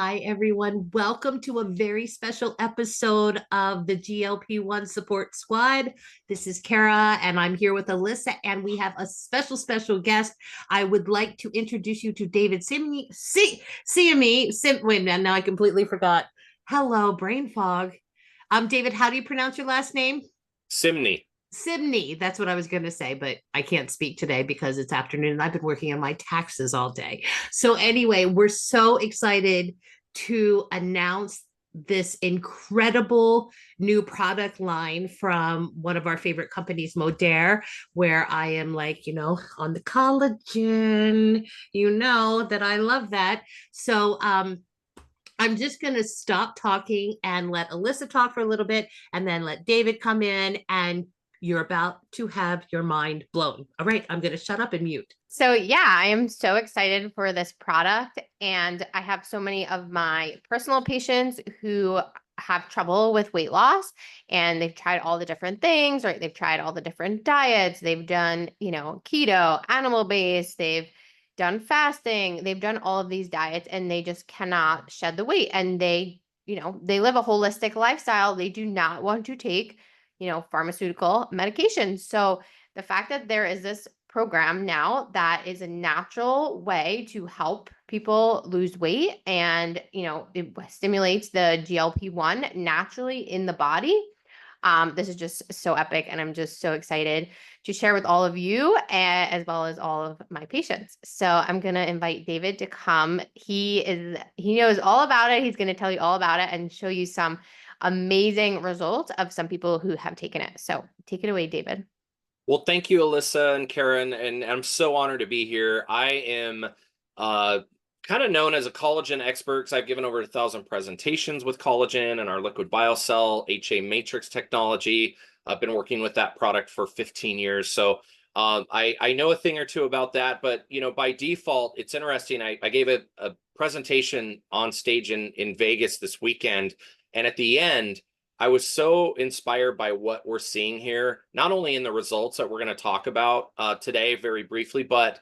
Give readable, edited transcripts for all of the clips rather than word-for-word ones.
Hi, everyone. Welcome to a very special episode of the GLP-1 Support Squad. This is Kara, and I'm here with Alyssa, and we have a special guest. I would like to introduce you to David Wait, man, now I completely forgot. Hello, brain fog. David, how do you pronounce your last name? Simney. Sibney, that's what I was going to say, but I can't speak today because it's afternoon and I've been working on my taxes all day. So, anyway, we're so excited to announce this incredible new product line from one of our favorite companies, Modere, where I am like, on the collagen, that I love that. So, I'm just going to stop talking and let Alyssa talk for a little bit and then let David come in, and you're about to have your mind blown. All right, I'm going to shut up and mute. So yeah, I am so excited for this product, and I have so many of my personal patients who have trouble with weight loss, and they've tried all the different things, right? They've tried all the different diets. They've done, keto, animal-based, they've done fasting, they've done all of these diets, and they just cannot shed the weight. And they live a holistic lifestyle. They do not want to take, pharmaceutical medications. So the fact that there is this program now that is a natural way to help people lose weight, and it stimulates the GLP-1 naturally in the body. This is just so epic, and I'm just so excited to share with all of you, as well as all of my patients. So I'm going to invite David to come. He knows all about it. He's going to tell you all about it and show you some amazing results of some people who have taken it. So take it away, David. Well, thank you, Alyssa and Karen, and I'm so honored to be here. I am kind of known as a collagen expert because I've given over 1,000 presentations with collagen and our liquid biocell HA matrix technology. I've been working with that product for 15 years. So I know a thing or two about that, but by default, it's interesting. I gave a presentation on stage in Vegas this weekend, and at the end, I was so inspired by what we're seeing here, not only in the results that we're going to talk about today very briefly, but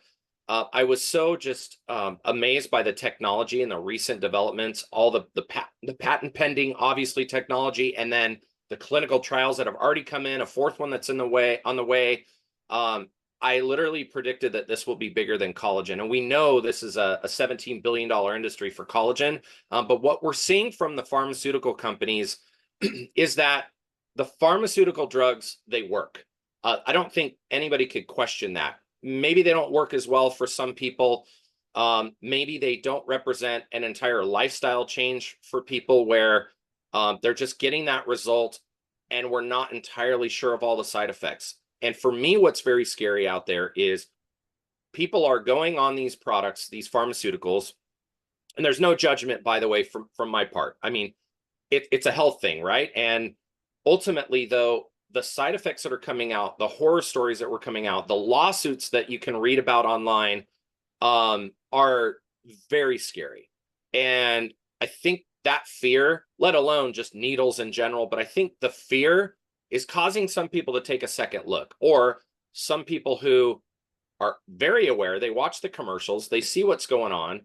I was so just amazed by the technology and the recent developments, all the patent pending, obviously, technology, and then the clinical trials that have already come in, a fourth one that's on the way. I literally predicted that this will be bigger than collagen. And we know this is a $17 billion industry for collagen. But what we're seeing from the pharmaceutical companies is that the pharmaceutical drugs, they work. I don't think anybody could question that. Maybe they don't work as well for some people. Maybe they don't represent an entire lifestyle change for people where they're just getting that result and we're not entirely sure of all the side effects. And for me, what's very scary out there is people are going on these products, these pharmaceuticals, and there's no judgment, by the way, from my part. I mean, it's a health thing, right? And ultimately, though, the side effects that are coming out, the horror stories that were coming out, the lawsuits that you can read about online are very scary. And I think that fear, let alone just needles in general, but I think the fear is causing some people to take a second look, or some people who are very aware, they watch the commercials, they see what's going on,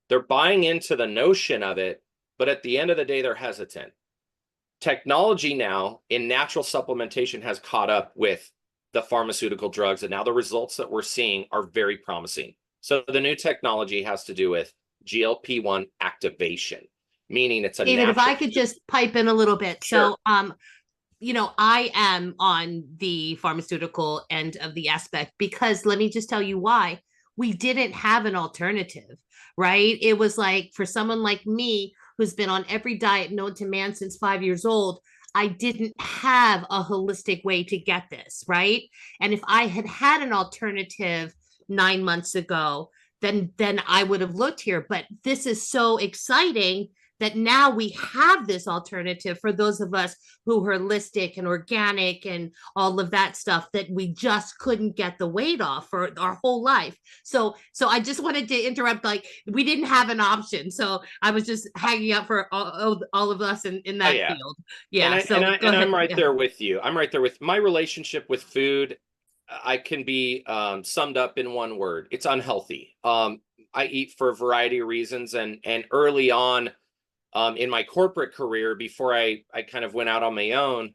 they're buying into the notion of it, but at the end of the day, they're hesitant. Technology now in natural supplementation has caught up with the pharmaceutical drugs, and now the results that we're seeing are very promising. So the new technology has to do with GLP-1 activation, meaning it's a David, natural... if I could just pipe in a little bit. Sure. So, I am on the pharmaceutical end of the aspect because let me just tell you why. We didn't have an alternative, right? It was like for someone like me who's been on every diet known to man since 5 years old, I didn't have a holistic way to get this, right? And if I had had an alternative 9 months ago, then I would have looked here. But this is so exciting that now we have this alternative for those of us who are holistic and organic and all of that stuff that we just couldn't get the weight off for our whole life. So I just wanted to interrupt, like we didn't have an option. So I was just hanging up for all of us in that field. Yeah. I'm right there with you. I'm right there with my relationship with food. I can be summed up in one word. It's unhealthy. I eat for a variety of reasons. And early on in my corporate career, before I kind of went out on my own,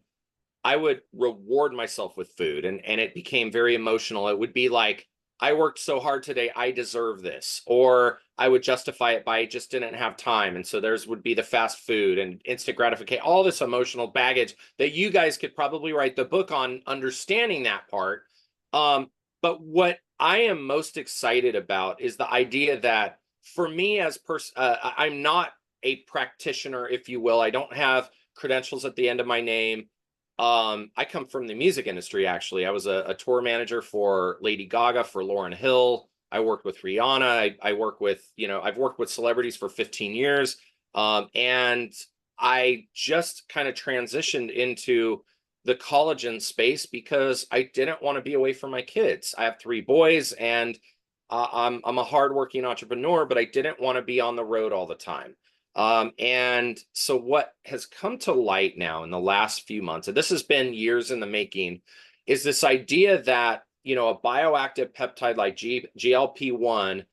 I would reward myself with food, and it became very emotional. It would be like, I worked so hard today, I deserve this. Or I would justify it by I just didn't have time. And so there's would be the fast food and instant gratification, all this emotional baggage that you guys could probably write the book on understanding that part. But what I am most excited about is the idea that for me as I'm not a practitioner, if you will. I don't have credentials at the end of my name. I come from the music industry, actually. I was a tour manager for Lady Gaga, for Lauryn Hill. I worked with Rihanna. I work with, I've worked with celebrities for 15 years. And I just kind of transitioned into the collagen space because I didn't want to be away from my kids. I have 3 boys, and I'm a hardworking entrepreneur, but I didn't want to be on the road all the time. And so what has come to light now in the last few months, and this has been years in the making, is this idea that, a bioactive peptide like GLP-1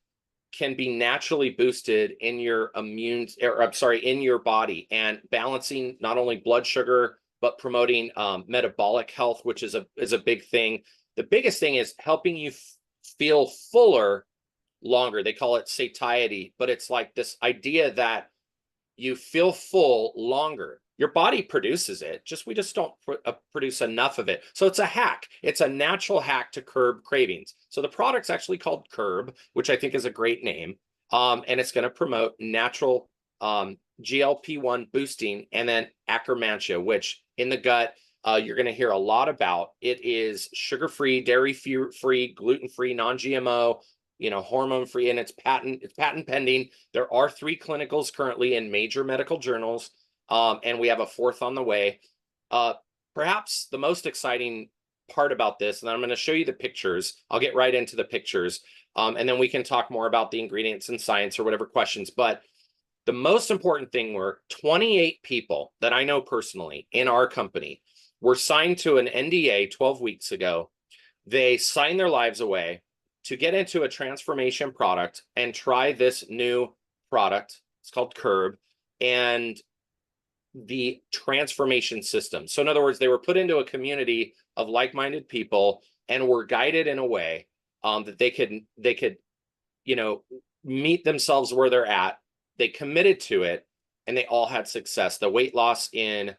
can be naturally boosted in your in your body, and balancing not only blood sugar, but promoting metabolic health, which is a big thing. The biggest thing is helping you feel fuller longer. They call it satiety, but it's like this idea that you feel full longer. Your body produces it, we just don't produce enough of it. So it's a hack. It's a natural hack to curb cravings. So the product's actually called Curb, which I think is a great name. And it's going to promote natural GLP-1 boosting, and then Akkermansia, which in the gut, you're going to hear a lot about. It is sugar-free, dairy-free, gluten-free, non-GMO, hormone-free, and it's patent pending. There are 3 clinicals currently in major medical journals, and we have a 4th on the way. Perhaps the most exciting part about this, and I'm going to show you the pictures. I'll get right into the pictures, and then we can talk more about the ingredients and science or whatever questions. But the most important thing were 28 people that I know personally in our company were signed to an NDA 12 weeks ago. They signed their lives away to get into a transformation product and try this new product. It's called Curb, and the transformation system. So in other words, they were put into a community of like-minded people and were guided in a way that they could, meet themselves where they're at. They committed to it, and they all had success. The weight loss in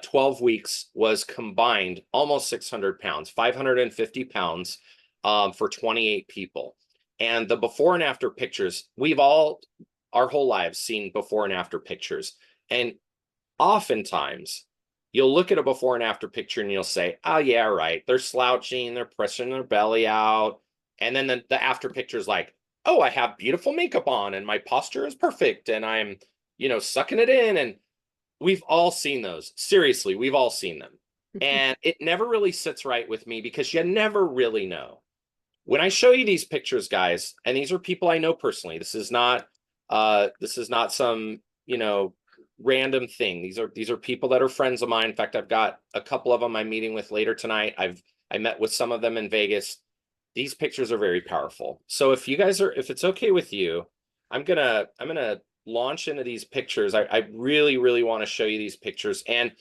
12 weeks was combined almost 600 pounds, 550 pounds, for 28 people. And the before and after pictures, we've all our whole lives seen before and after pictures. And oftentimes you'll look at a before and after picture and you'll say, oh yeah, right. They're slouching, they're pressing their belly out. And then the after picture is like, oh, I have beautiful makeup on and my posture is perfect. And I'm, sucking it in. And we've all seen those. Seriously, we've all seen them. And it never really sits right with me because you never really know. When I show you these pictures, guys, and these are people I know personally, this is not some, random thing. These are people that are friends of mine. In fact, I've got a couple of them I'm meeting with later tonight. I met with some of them in Vegas. These pictures are very powerful. So if it's okay with you, I'm gonna launch into these pictures. I really, really want to show you these pictures. And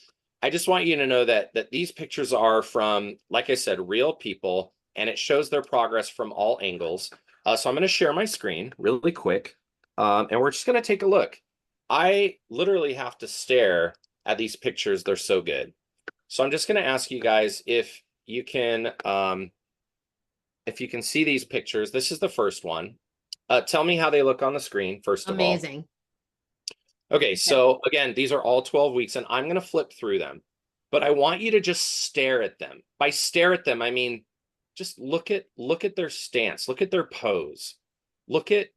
I just want you to know that these pictures are from, like I said, real people, and it shows their progress from all angles. So I'm going to share my screen really quick, and we're just going to take a look. I literally have to stare at these pictures. They're so good. So I'm just going to ask you guys if you can see these pictures. This is the first one. Tell me how they look on the screen, first of all. Amazing. Okay, so again, these are all 12 weeks, and I'm going to flip through them. But I want you to just stare at them. By stare at them, I mean just look at their stance, look at their pose. Look at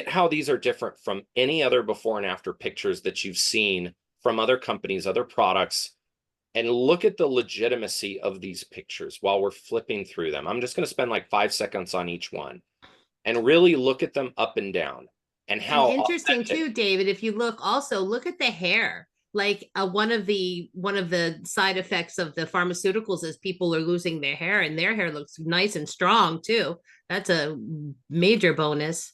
how these are different from any other before and after pictures that you've seen from other companies, other products, and look at the legitimacy of these pictures while we're flipping through them. I'm just going to spend like 5 seconds on each one and really look at them up and down. And how interesting too, David, if you look at the hair. Like one of the side effects of the pharmaceuticals is people are losing their hair, and their hair looks nice and strong too. That's a major bonus.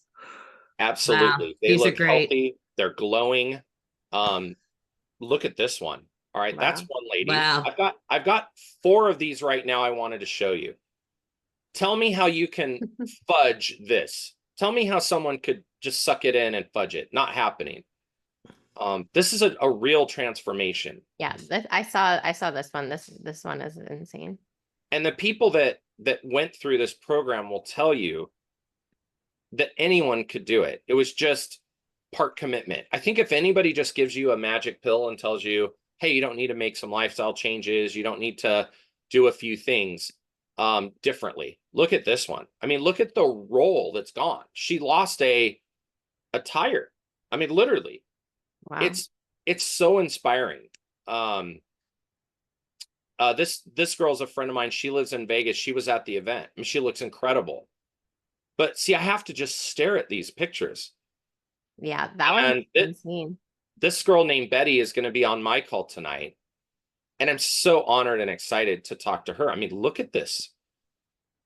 Wow, Absolutely. They these are look great. healthy. They're glowing. Look at this one. All right, that's Wow. one lady. Wow. I've got 4 of these right now I wanted to show you. Tell me how you can fudge this. Tell me how someone could just suck it in and fudge it. Not happening. This is a real transformation. Yeah, I saw this one. This one is insane. And the people that went through this program will tell you that anyone could do it. It was just part commitment. I think if anybody just gives you a magic pill and tells you, hey, you don't need to make some lifestyle changes, you don't need to do a few things differently. Look at this one. I mean, look at the roll that's gone. She lost a tire. I mean, literally. Wow. It's so inspiring. This girl's a friend of mine. She lives in Vegas. She was at the event. I mean, she looks incredible. But see, I have to just stare at these pictures. Yeah, that one And is insane. this girl named Betty is going to be on my call tonight. And I'm so honored and excited to talk to her. I mean, look at this.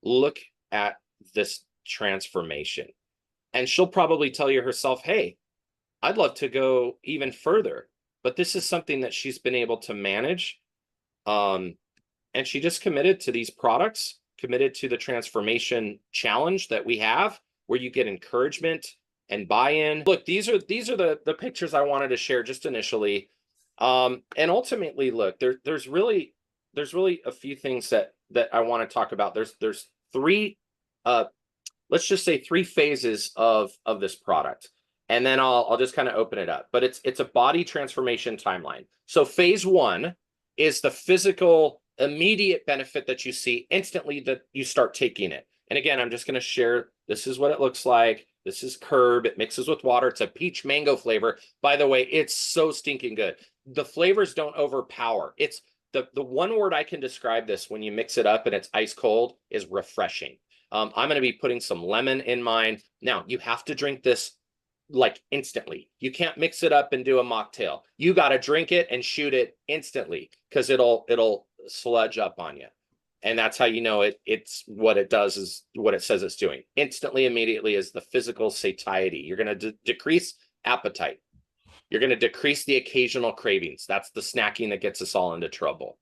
Look at this transformation. And she'll probably tell you herself, hey, I'd love to go even further. But this is something that she's been able to manage. And she just committed to these products, committed to the transformation challenge that we have, where you get encouragement and buy-in. Look, these are the pictures I wanted to share just initially. And ultimately, look, there's really a few things that I want to talk about. There's 3 let's just say 3 phases of this product. And then I'll just kind of open it up. But it's a body transformation timeline. So phase 1 is the physical immediate benefit that you see instantly that you start taking it. And again, I'm just going to share, this is what it looks like. This is Curb. It mixes with water. It's a peach mango flavor. By the way, it's so stinking good. The flavors don't overpower. It's the one word I can describe this when you mix it up and it's ice cold is refreshing. I'm going to be putting some lemon in mine. Now, you have to drink this like instantly. You can't mix it up and do a mocktail. You got to drink it and shoot it instantly because it'll sludge up on you. And that's how you know it's what it does is what it says it's doing. Instantly, immediately is the physical satiety. You're going to decrease appetite. You're going to decrease the occasional cravings. That's the snacking that gets us all into trouble.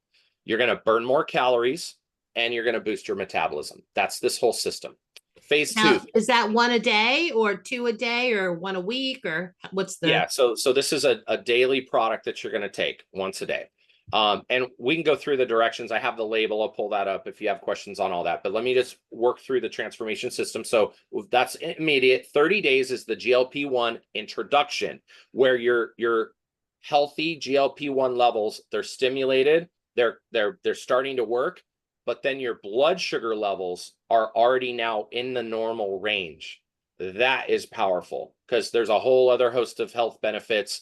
You're going to burn more calories and you're going to boost your metabolism. That's this whole system. Phase 2. Now, is that 1 a day or 2 a day or 1 a week or what's the? Yeah, so this is a daily product that you're going to take once a day. And we can go through the directions. I have the label. I'll pull that up if you have questions on all that. But let me just work through the transformation system. So that's immediate. 30 days is the GLP-1 introduction, where your healthy GLP-1 levels, they're stimulated, they're starting to work, but then your blood sugar levels are already now in the normal range. That is powerful because there's a whole other host of health benefits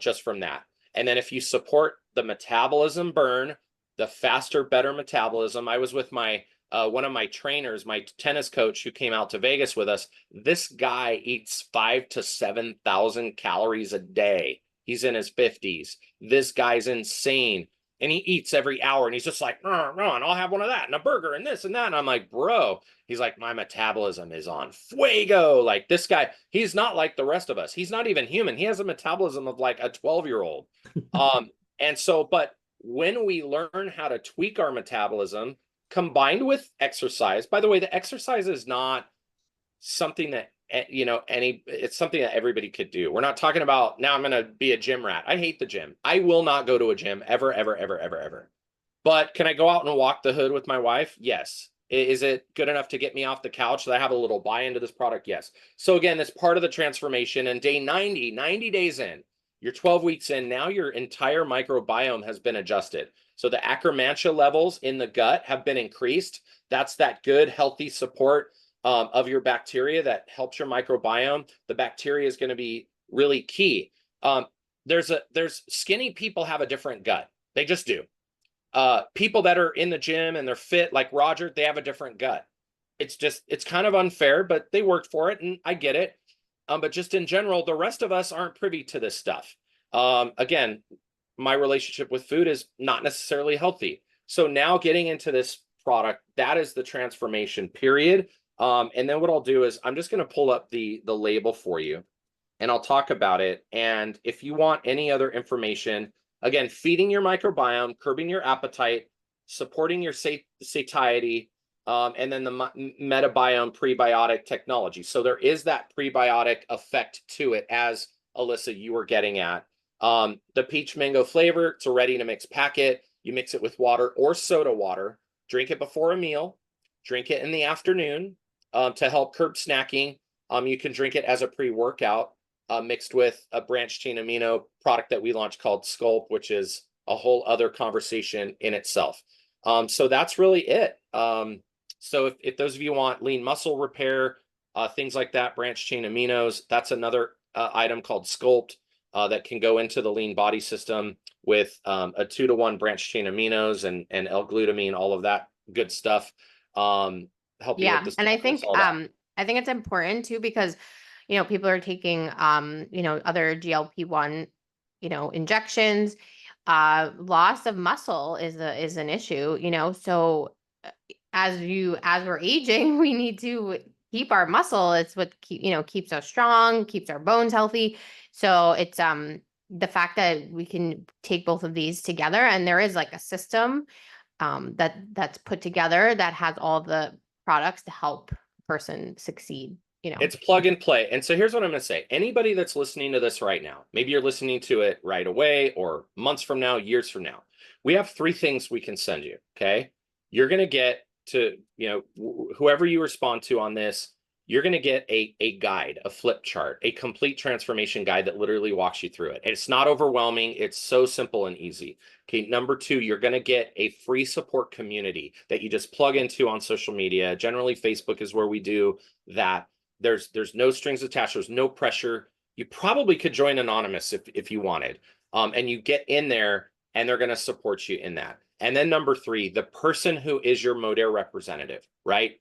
just from that. And then if you support the metabolism burn, the faster, better metabolism. I was with my one of my trainers, my tennis coach who came out to Vegas with us. This guy eats 5,000 to 7,000 calories a day. He's in his 50s. This guy's insane. And he eats every hour and he's just like, and I'll have one of that and a burger and this and that. And I'm like, bro, he's like, my metabolism is on fuego. Like this guy, he's not like the rest of us. He's not even human. He has a metabolism of like a 12-year-old. And so, but when we learn how to tweak our metabolism combined with exercise, by the way, the exercise is not something that, it's something that everybody could do. We're not talking about now I'm going to be a gym rat. I hate the gym. I will not go to a gym ever, ever, ever, ever, ever. But can I go out and walk the hood with my wife? Yes. Is it good enough to get me off the couch so that I have a little buy into this product? Yes. So again, that's part of the transformation. And day 90 days in, you're 12 weeks in, now your entire microbiome has been adjusted. So the Akkermansia levels in the gut have been increased. That's that good, healthy support of your bacteria that helps your microbiome. The bacteria is going to be really key. There's skinny people have a different gut. They just do. People that are in the gym and they're fit, like Roger, they have a different gut. It's kind of unfair, but they worked for it and I get it. But just in general, the rest of us aren't privy to this stuff. Again, my relationship with food is not necessarily healthy. So now getting into this product, that is the transformation period. And then what I'll do is I'm just going to pull up the label for you, and I'll talk about it. And if you want any other information, again, feeding your microbiome, curbing your appetite, supporting your satiety, and then the metabiome prebiotic technology. So there is that prebiotic effect to it, as Alyssa, you were getting at. The peach mango flavor, it's a ready to mix packet. You mix it with water or soda water. Drink it before a meal. Drink it in the afternoon to help curb snacking. You can drink it as a pre-workout mixed with a branched chain amino product that we launched called Sculpt, which is a whole other conversation in itself. So that's really it. So if those of you want lean muscle repair, things like that, branched chain aminos, that's another item called Sculpt that can go into the lean body system with a 2-to-1 branched chain aminos and L-glutamine, all of that good stuff. Help you with this. And I think it's important too, because people are taking other GLP-1 injections. Loss of muscle is an issue, so as we're aging, we need to keep our muscle. It's what keeps us strong, keeps our bones healthy. So it's the fact that we can take both of these together, and there is like a system that's put together that has all the products to help a person succeed. It's plug and play. And so here's what I'm going to say. Anybody that's listening to this right now, maybe you're listening to it right away or months from now, years from now, we have 3 things we can send you. Okay. You're going to get to, whoever you respond to on this, you're going to get a guide, a flip chart, a complete transformation guide that literally walks you through it. It's not overwhelming. It's so simple and easy. Okay. Number 2, you're going to get a free support community that you just plug into on social media. Generally, Facebook is where we do that. There's no strings attached. There's no pressure. You probably could join anonymous if you wanted. And you get in there and they're going to support you in that. And then number 3, the person who is your Modere representative, right,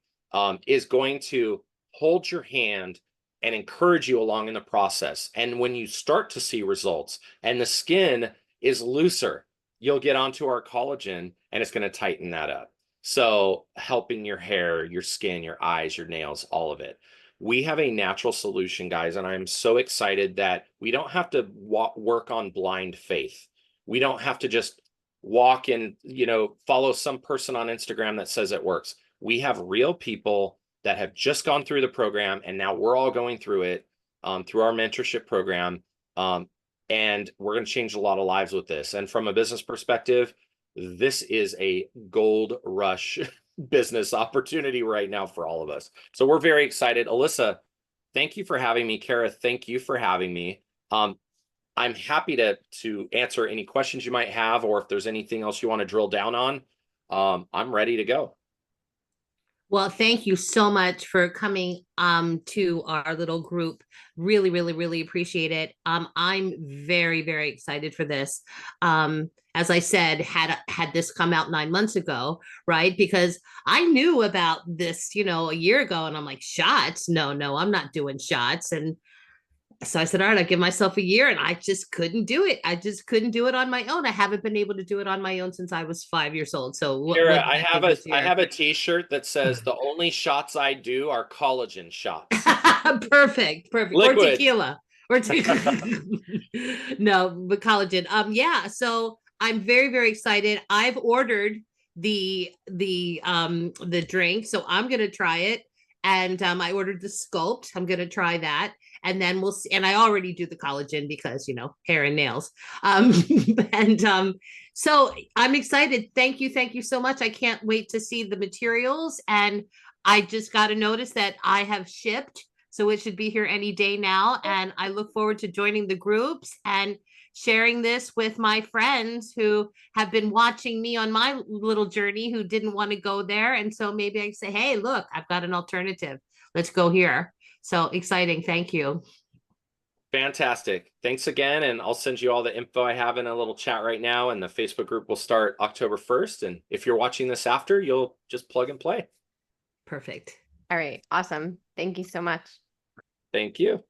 is going to hold your hand and encourage you along in the process. And when you start to see results and the skin is looser, you'll get onto our collagen and it's going to tighten that up. So helping your hair, your skin, your eyes, your nails, all of it. We have a natural solution, guys, and I'm so excited that we don't have to work on blind faith. We don't have to just walk and, follow some person on Instagram that says it works. We have real people that have just gone through the program, and now we're all going through it through our mentorship program, and we're going to change a lot of lives with this. And from a business perspective, this is a gold rush business opportunity right now for all of us. So we're very excited. Alyssa, thank you for having me. Kara, thank you for having me. I'm happy to answer any questions you might have, or if there's anything else you want to drill down on, I'm ready to go. Well, thank you so much for coming to our little group. Really, really, really appreciate it. I'm very, very excited for this. As I said, had this come out 9 months ago, right? Because I knew about this, a year ago, and I'm like, shots? No, I'm not doing shots. And so I said, all right, I'll give myself a year, and I just couldn't do it. I just couldn't do it on my own. I haven't been able to do it on my own since I was 5 years old. So Kara, I have a t-shirt that says the only shots I do are collagen shots. Perfect. Liquid. Or tequila. No, but collagen. Yeah. So I'm very, very excited. I've ordered the drink, so I'm gonna try it. And I ordered the Sculpt. I'm gonna try that. And then we'll see. And I already do the collagen because, hair and nails. So I'm excited. Thank you so much. I can't wait to see the materials. And I just got a notice that I have shipped. So it should be here any day now. And I look forward to joining the groups and sharing this with my friends who have been watching me on my little journey, who didn't want to go there. And so maybe I say, hey, look, I've got an alternative. Let's go here. So exciting. Thank you. Fantastic. Thanks again. And I'll send you all the info I have in a little chat right now. And the Facebook group will start October 1st. And if you're watching this after, you'll just plug and play. Perfect. All right. Awesome. Thank you so much. Thank you.